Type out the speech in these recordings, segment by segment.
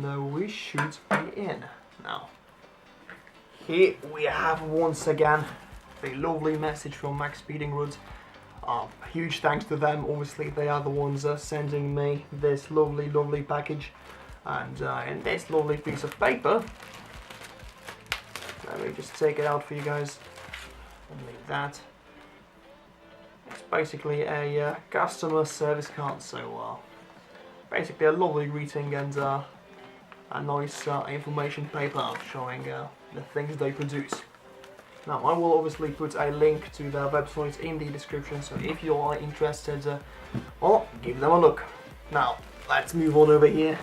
and we should be in. Now, here we have once again a lovely message from MaXpeedingrods. Huge thanks to them. Obviously, they are the ones sending me this lovely package, and in this lovely piece of paper. Let me just take it out for you guys. Like that. It's basically a customer service card. So basically a lovely greeting and a nice information paper showing the things they produce. Now, I will obviously put a link to their website in the description, so if you are interested, well, give them a look. Now, let's move on over here.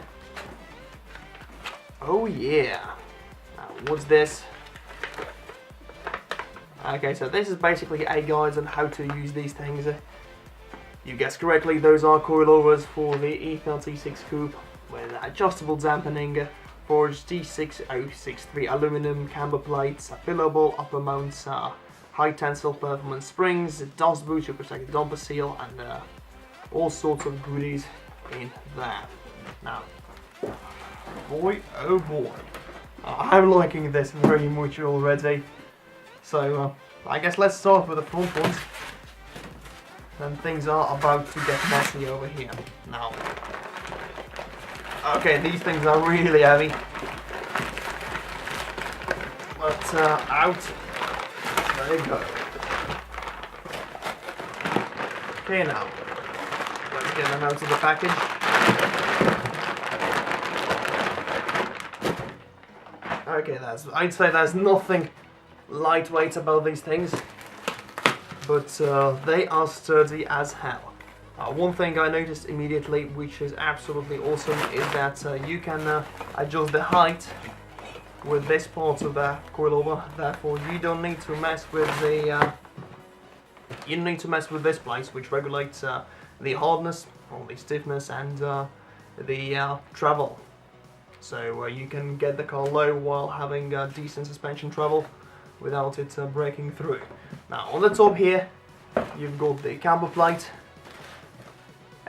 Oh yeah! Now, what's this? Okay, so this is basically a guide on how to use these things. You guessed correctly, those are coilovers for the E36 coupe with adjustable dampening, forged D6063 aluminum camber plates, fillable upper mounts, high tensile performance springs, dust boot to protect the dumper seal, and all sorts of goodies in there. Now, boy, oh boy, I'm liking this very much already. So I guess let's start with the front ones. And things are about to get messy over here. Now, okay, these things are really heavy. But out. There you go. Okay, now let's get them out of the package. Okay, I'd say there's nothing lightweight about these things, but they are sturdy as hell. One thing I noticed immediately, which is absolutely awesome, is that you can adjust the height with this part of the coilover. Therefore, you don't need to mess with the this place, which regulates the hardness, or the stiffness, and the travel. So you can get the car low while having decent suspension travel without it breaking through. Now, on the top here, you've got the camber plate.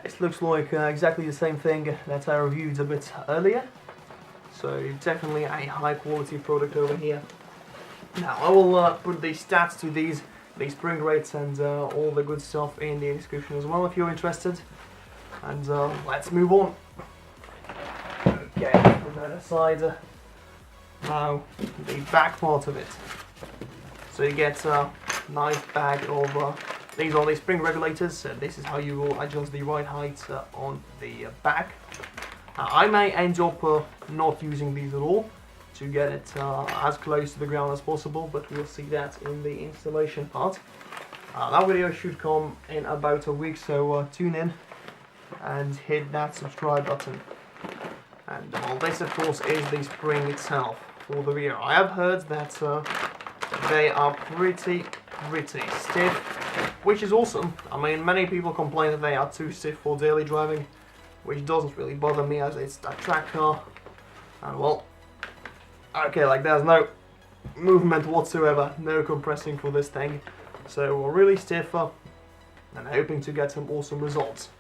It looks like exactly the same thing that I reviewed a bit earlier, so definitely a high quality product over here. Now, I will put the stats to the spring rates and all the good stuff in the description as well if you're interested. And let's move on. Okay, put that aside. Now, the back part of it. So you get a nice bag of, these are the spring regulators, so this is how you will adjust the right height on the back. I may end up not using these at all to get it as close to the ground as possible, but we'll see that in the installation part. That video should come in about a week, so tune in and hit that subscribe button. And well, this of course is the spring itself for the rear. I have heard that they are pretty stiff, which is awesome. I mean, many people complain that they are too stiff for daily driving, which doesn't really bother me as it's a track car. And well, okay, like there's no movement whatsoever, no compressing for this thing. So we're really stiff and hoping to get some awesome results.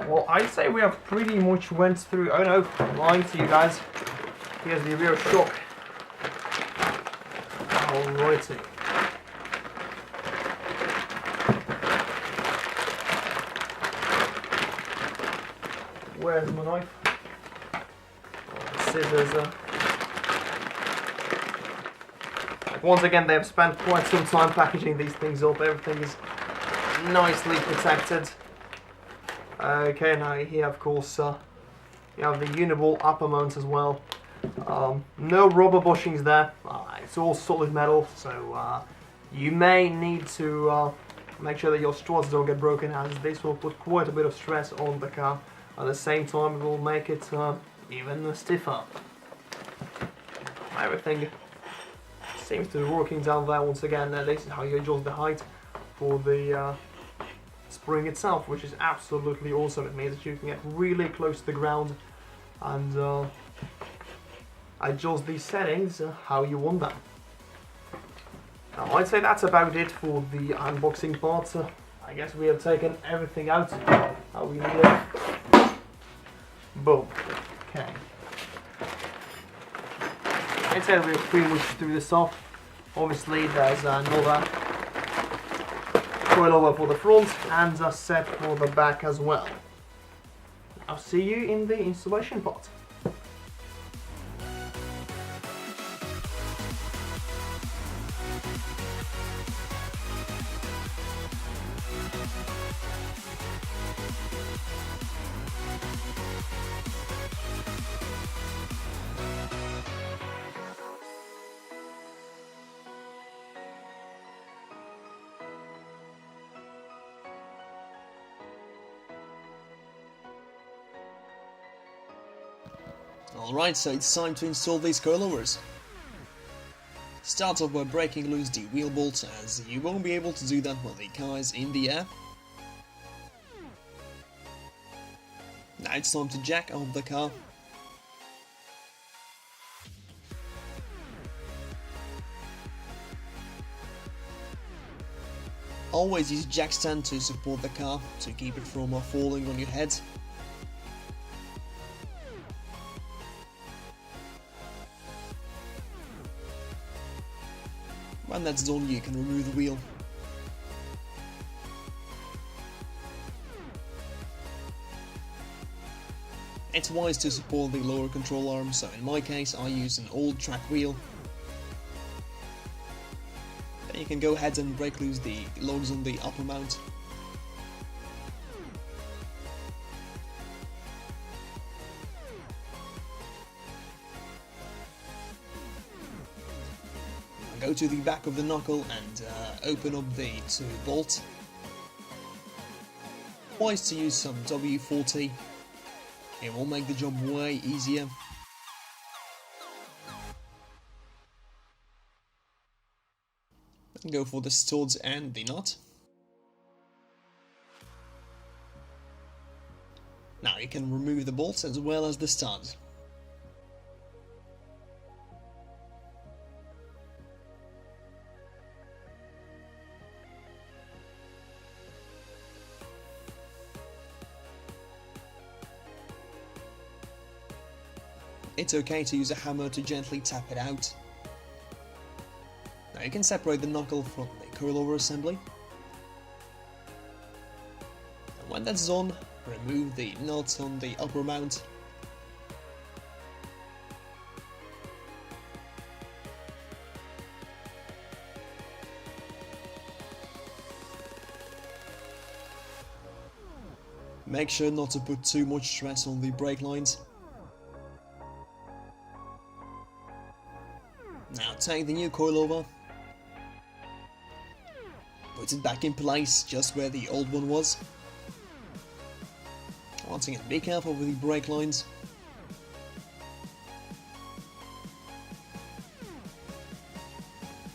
Well, I'd say we have pretty much went through. Oh no, I'm lying to you guys. Here's the rear shock. Alrighty. Where's my knife? Oh, scissors. Like once again, they've spent quite some time packaging these things up. Everything is nicely protected. Okay, now here of course you have the uniball upper mount as well. No rubber bushings there, it's all solid metal, so you may need to make sure that your struts don't get broken, as this will put quite a bit of stress on the car. At the same time, it will make it even stiffer. Everything seems to be working down there once again. This is how you adjust the height for the spring itself, which is absolutely awesome. It means that you can get really close to the ground and adjust these settings how you want them. Now, I'd say that's about it for the unboxing part. I guess we have taken everything out how we need it. Boom. Okay. I'd say we're pretty much through this off. Obviously there's another coilover for the front and a set for the back as well. I'll see you in the installation part. Alright, so it's time to install these coilovers. Start off by breaking loose the wheel bolts, as you won't be able to do that while the car is in the air. Now it's time to jack off the car. Always use jack stand to support the car, to keep it from falling on your head. When that's done, you can remove the wheel. It's wise to support the lower control arm, so in my case I use an old track wheel. Then you can go ahead and break loose the lugs on the upper mount. Go to the back of the knuckle and open up the two bolt. Wise to use some W40. It will make the job way easier. And go for the studs and the nut. Now you can remove the bolts as well as the studs. It's okay to use a hammer to gently tap it out. Now you can separate the knuckle from the coilover assembly. And when that's done, remove the nuts on the upper mount. Make sure not to put too much stress on the brake lines. Now take the new coilover, put it back in place just where the old one was. Once again, be careful with the brake lines.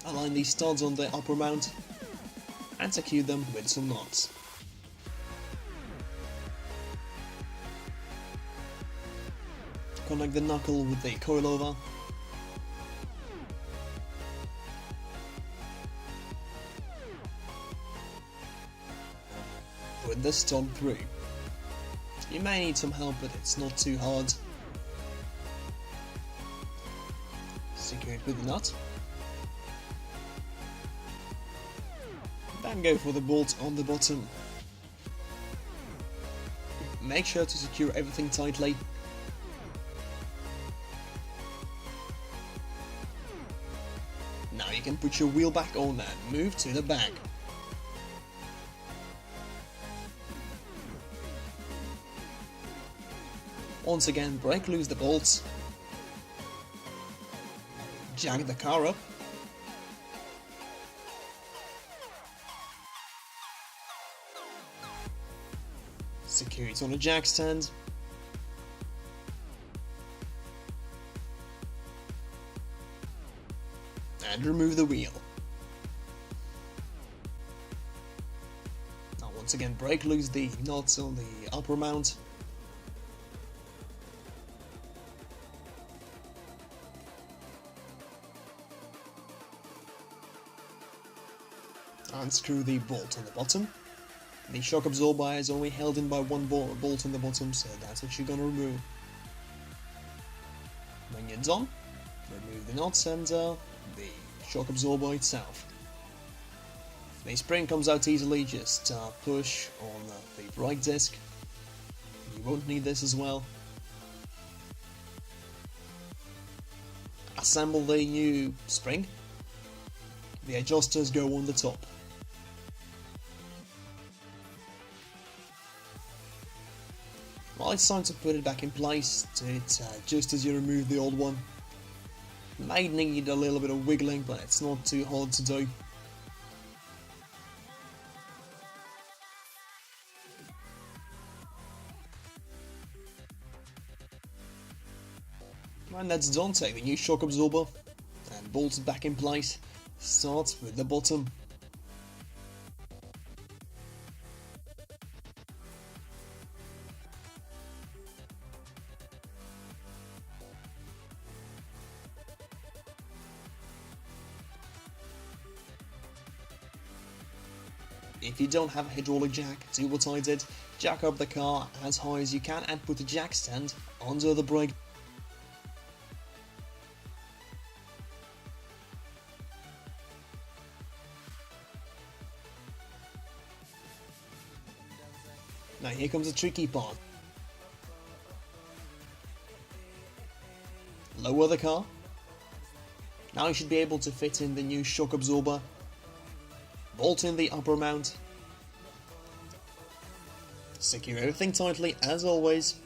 Align the studs on the upper mount and secure them with some knots. Connect the knuckle with the coilover. Put the stud through. You may need some help, but it's not too hard. Secure it with the nut. Then go for the bolt on the bottom. Make sure to secure everything tightly. Now you can put your wheel back on and move to the back. Once again, break loose the bolts, jack the car up, secure it on a jack stand, and remove the wheel. Now once again, break loose the nuts on the upper mount. Unscrew the bolt on the bottom. The shock absorber is only held in by one bolt on the bottom, so that's what you're gonna remove. That's on. Remove the nuts and the shock absorber itself. The spring comes out easily, just push on the brake disc. You won't need this as well. Assemble the new spring. The adjusters go on the top. Well, it's time to put it back in place, do it just as you remove the old one. May need a little bit of wiggling, but it's not too hard to do. When that's done, take the new shock absorber and bolt it back in place. Start with the bottom. If you don't have a hydraulic jack, do what I did. Jack up the car as high as you can and put the jack stand under the brake. Now here comes the tricky part. Lower the car. Now you should be able to fit in the new shock absorber. Bolt in the upper mount. Secure everything tightly as always.